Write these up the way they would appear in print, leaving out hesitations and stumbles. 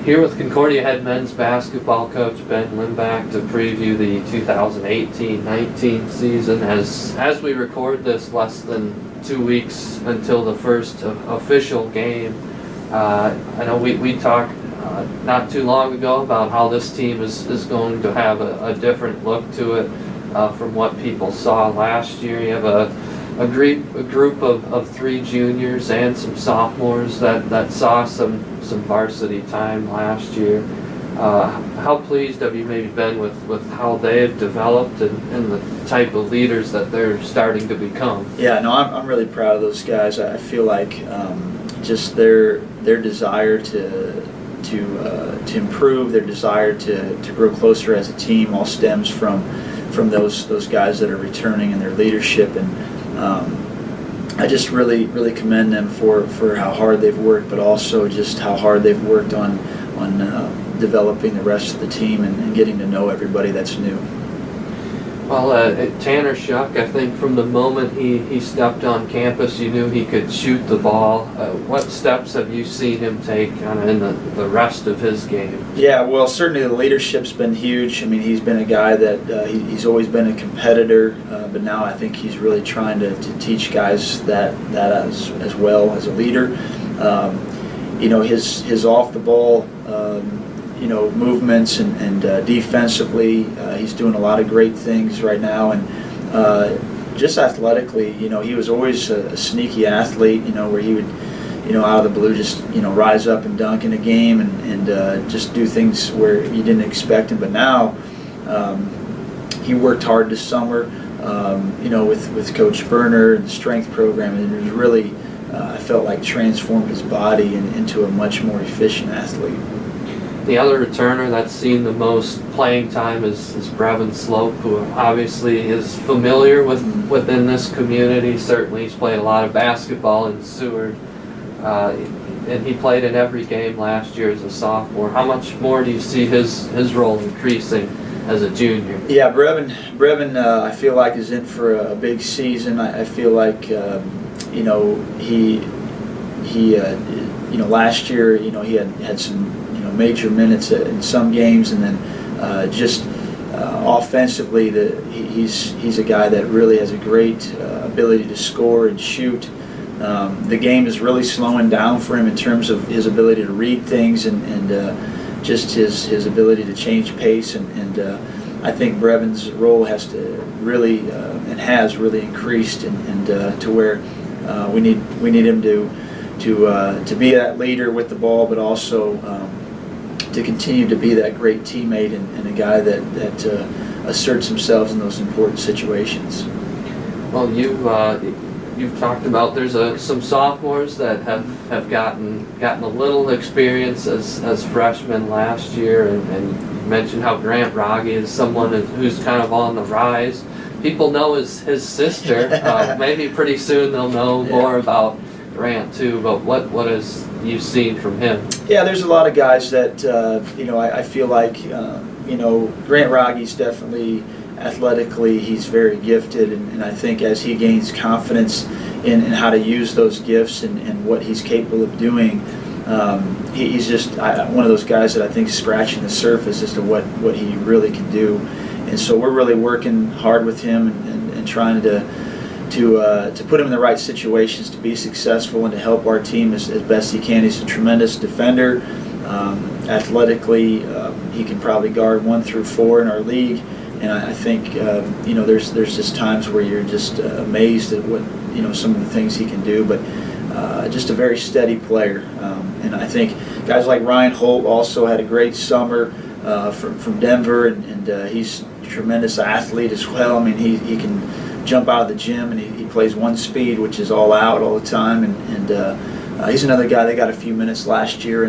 Here with Concordia head men's basketball coach Ben Limback to preview the 2018-19 season. As we record this, less than 2 weeks until the first official game. I know we talked not too long ago about how this team is going to have a different look to it from what people saw last year. You have a group of 3 juniors and some sophomores that saw some varsity time last year. How pleased have you maybe been with how they've developed and the type of leaders that they're starting to become? Yeah, no, I'm really proud of those guys. I feel like just their desire to improve, their desire to grow closer as a team, all stems from those guys that are returning and their leadership. And I just really commend them for how hard they've worked, but also just how hard they've worked on developing the rest of the team and getting to know everybody that's new. Well, Tanner Schachs, I think from the moment he stepped on campus, you knew he could shoot the ball. What steps have you seen him take in the rest of his game? Yeah, well, certainly the leadership's been huge. I mean, he's been a guy that he's always been a competitor, but now I think he's really trying to teach guys that as well as a leader. His off the ball movements and defensively, he's doing a lot of great things right now. And just athletically, he was always a sneaky athlete, where he would, out of the blue just, rise up and dunk in a game and just do things where you didn't expect him. But now he worked hard this summer, with Coach Berner and the strength program, and it was really, I felt like, transformed his body into a much more efficient athlete. The other returner that's seen the most playing time is Grabbin Slope, who obviously is familiar within this community. Certainly he's played a lot of basketball in Seward, and he played in every game last year as a sophomore. How much more do you see his role increasing as a junior? Yeah, Brevin I feel like is in for a big season. I feel like last year he had some major minutes in some games, and then just offensively, he's a guy that really has a great ability to score and shoot. The game is really slowing down for him in terms of his ability to read things and just his ability to change pace. And I think Brevin's role has to really and has really increased, and to where we need him to be that leader with the ball, but also to continue to be that great teammate and a guy that asserts himself in those important situations. Well, you've talked about there's some sophomores that have gotten a little experience as freshmen last year, and you mentioned how Grant Rogge is someone who's kind of on the rise. People know his sister. Maybe pretty soon they'll know more about Grant too, but what has you seen from him? Yeah, there's a lot of guys that I feel like Grant Rogge's definitely athletically, he's very gifted, and I think as he gains confidence in how to use those gifts and what he's capable of doing, he's just one of those guys that I think is scratching the surface as to what he really can do. And so we're really working hard with him and trying to put him in the right situations to be successful and to help our team as best he can. He's a tremendous defender. Athletically, he can probably guard 1 through 4 in our league, and I think there's just times where you're just amazed at what some of the things he can do. But just a very steady player, and I think guys like Ryan Holt also had a great summer from Denver, and he's a tremendous athlete as well. I mean, he can jump out of the gym, and he plays one speed, which is all out all the time, and he's another guy that got a few minutes last year.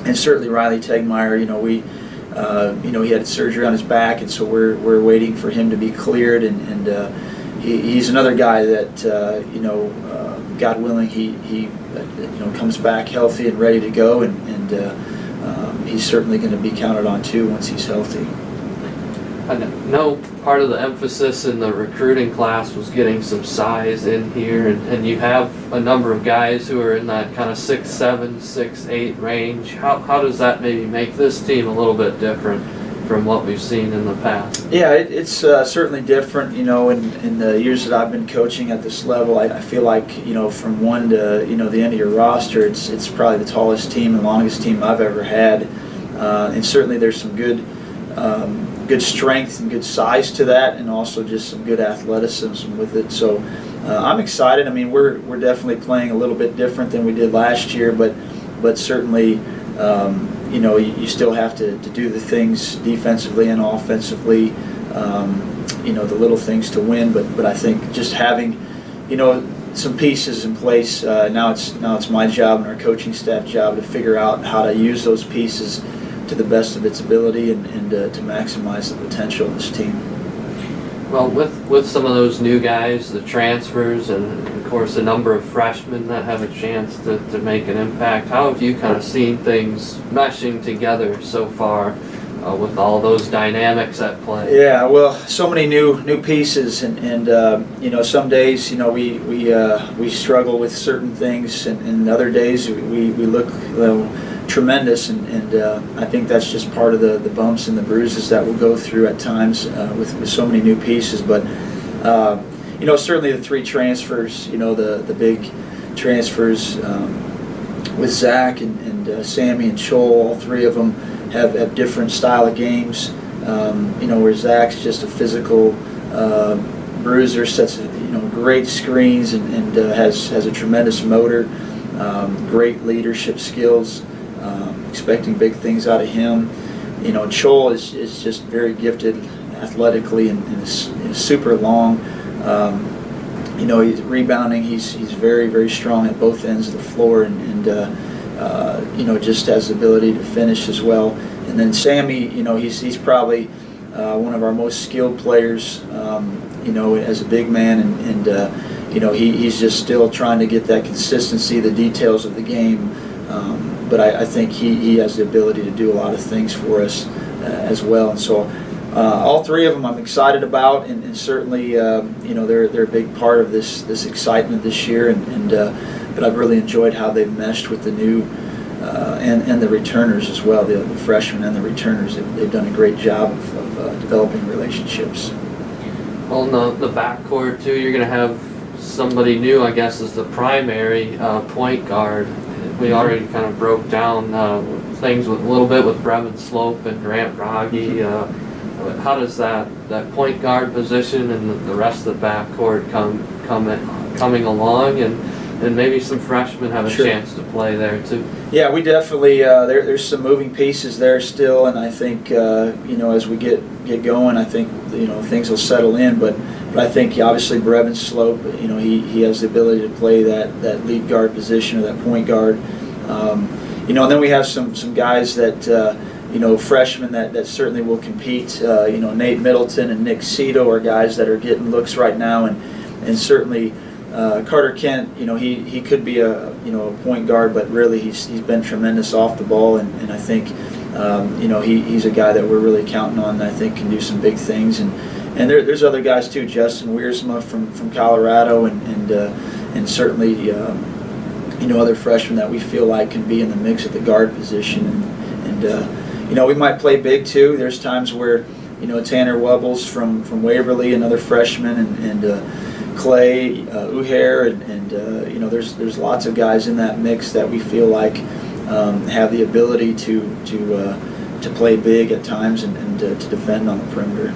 And certainly Riley Tegmeyer, he had surgery on his back, and so we're waiting for him to be cleared, and he's another guy that God willing he comes back healthy and ready to go, and he's certainly going to be counted on too once he's healthy. I know part of the emphasis in the recruiting class was getting some size in here, and you have a number of guys who are in that kind of 6'7", 6'8" range. How does that maybe make this team a little bit different from what we've seen in the past? Yeah, it's certainly different. In the years that I've been coaching at this level, I feel like, from one to, the end of your roster, it's probably the tallest team and longest team I've ever had. And certainly there's some good strength and good size to that, and also just some good athleticism with it. So I'm excited. I mean, we're definitely playing a little bit different than we did last year, but certainly, you still have to do the things defensively and offensively, the little things to win. But I think just having, some pieces in place, now it's my job and our coaching staff job to figure out how to use those pieces to the best of its ability and to maximize the potential of this team. Well, with some of those new guys, the transfers, and of course a number of freshmen that have a chance to make an impact, how have you kind of seen things meshing together so far with all those dynamics at play? Yeah, well, so many new pieces, and some days we struggle with certain things, and other days we look tremendous, and I think that's just part of the bumps and the bruises that we'll go through at times with so many new pieces. But certainly the three transfers, the big transfers with Zach and Sammy and Chol, all three of them have different style of games. Where Zach's just a physical bruiser, sets great screens and has a tremendous motor, great leadership skills. Expecting big things out of him. Chol is just very gifted athletically and is super long. He's rebounding. He's very, very strong at both ends of the floor, and just has the ability to finish as well. And then Sammy, he's probably one of our most skilled players. As a big man, and he's just still trying to get that consistency, the details of the game. But I think he has the ability to do a lot of things for us as well. And so all three of them I'm excited about, and certainly they're a big part of this excitement this year. But I've really enjoyed how they've meshed with the new and the returners as well, the freshmen and the returners. They've done a great job of developing relationships. Well, in the backcourt too, you're going to have somebody new, I guess, as the primary point guard. We already kind of broke down things a little bit with Grabbin Slope and Grant Rogge. How does that point guard position and the rest of the backcourt coming along, and maybe some freshmen have a chance to play there too? Yeah, we definitely there's some moving pieces there still, and I think as we get going, I think things will settle in. But I think obviously Grabbin Slope, he has the ability to play that lead guard position or that point guard. And then we have some guys that freshmen that certainly will compete. Nate Middleton and Nick Cito are guys that are getting looks right now, and certainly Carter Kent. He could be a point guard, but really he's been tremendous off the ball, and I think he's a guy that we're really counting on, and I think can do some big things. And there's other guys too, Justin Wiersma from Colorado, and certainly other freshmen that we feel like can be in the mix at the guard position. And we might play big too. There's times where Tanner Wubbles from Waverly, another freshman, and Clay Uhair, and there's lots of guys in that mix that we feel like have the ability to play big at times and to defend on the perimeter.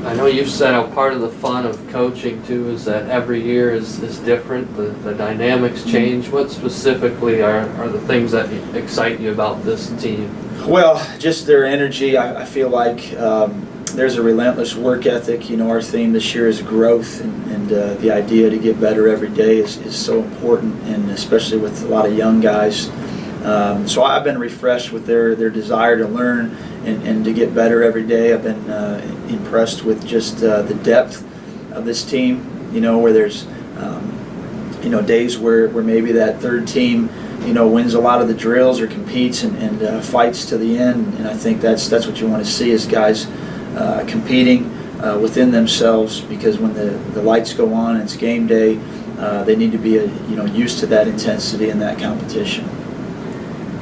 I know you've said how part of the fun of coaching too is that every year is different. The dynamics change. What specifically are the things that excite you about this team? Well, just their energy. I feel like there's a relentless work ethic. Our theme this year is growth, and the idea to get better every day is so important, and especially with a lot of young guys. So I've been refreshed with their desire to learn and to get better every day. I've been impressed with just the depth of this team, where there's days where maybe that third team wins a lot of the drills or competes and fights to the end, and I think that's what you want to see is guys competing within themselves, because when the lights go on and it's game day, they need to be used to that intensity and that competition.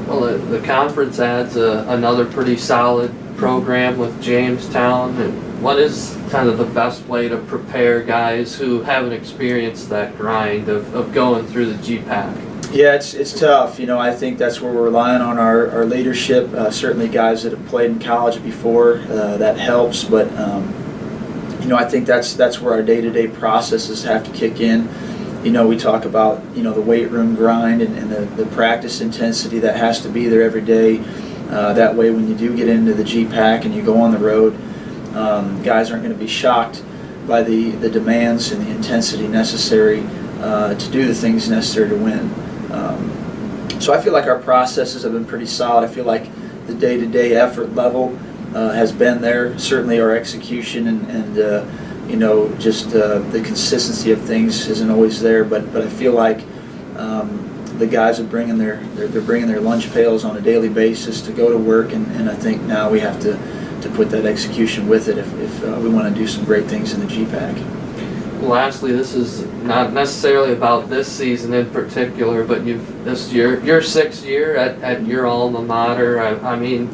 Well, the conference adds another pretty solid program with Jamestown. And what is kind of the best way to prepare guys who haven't experienced that grind of going through the GPAC? Yeah, it's tough. I think that's where we're relying on our leadership. Certainly guys that have played in college before, that helps. But, I think that's where our day-to-day processes have to kick in. We talk about, the weight room grind and the practice intensity that has to be there every day. That way when you do get into the GPAC and you go on the road, guys aren't going to be shocked by the demands and the intensity necessary to do the things necessary to win. So I feel like our processes have been pretty solid. I feel like the day-to-day effort level has been there. Certainly our execution and just the consistency of things isn't always there. But I feel like the guys are bringing their lunch pails on a daily basis to go to work, and I think now we have to put that execution with it if we want to do some great things in the GPAC. Lastly, this is not necessarily about this season in particular, but this year, your 6th year at your alma mater. I mean,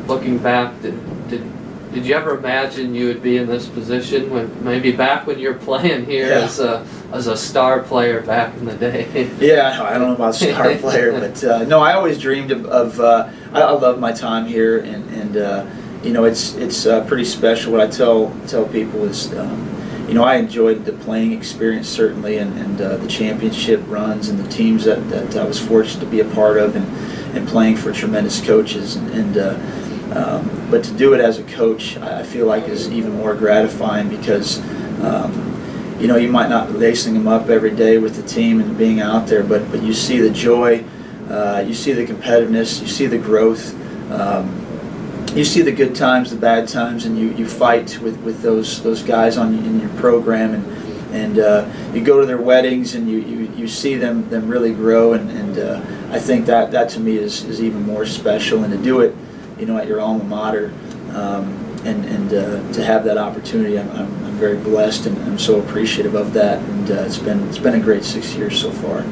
looking back, did you ever imagine you would be in this position when you were playing here as a star player back in the day? Yeah, I don't know about star player, but no, I always dreamed of I love my time here, and it's pretty special. What I tell people is, I enjoyed the playing experience certainly, and the championship runs and the teams that I was fortunate to be a part of, and playing for tremendous coaches, but to do it as a coach, I feel like is even more gratifying, because you might not be lacing them up every day with the team and being out there, but you see the joy, you see the competitiveness, you see the growth, you see the good times, the bad times, and you fight with those guys in your program, and you go to their weddings and you see them really grow, and I think that to me is even more special, and to do it at your alma mater, and to have that opportunity, I'm very blessed, and I'm so appreciative of that, and it's been a great 6 years so far.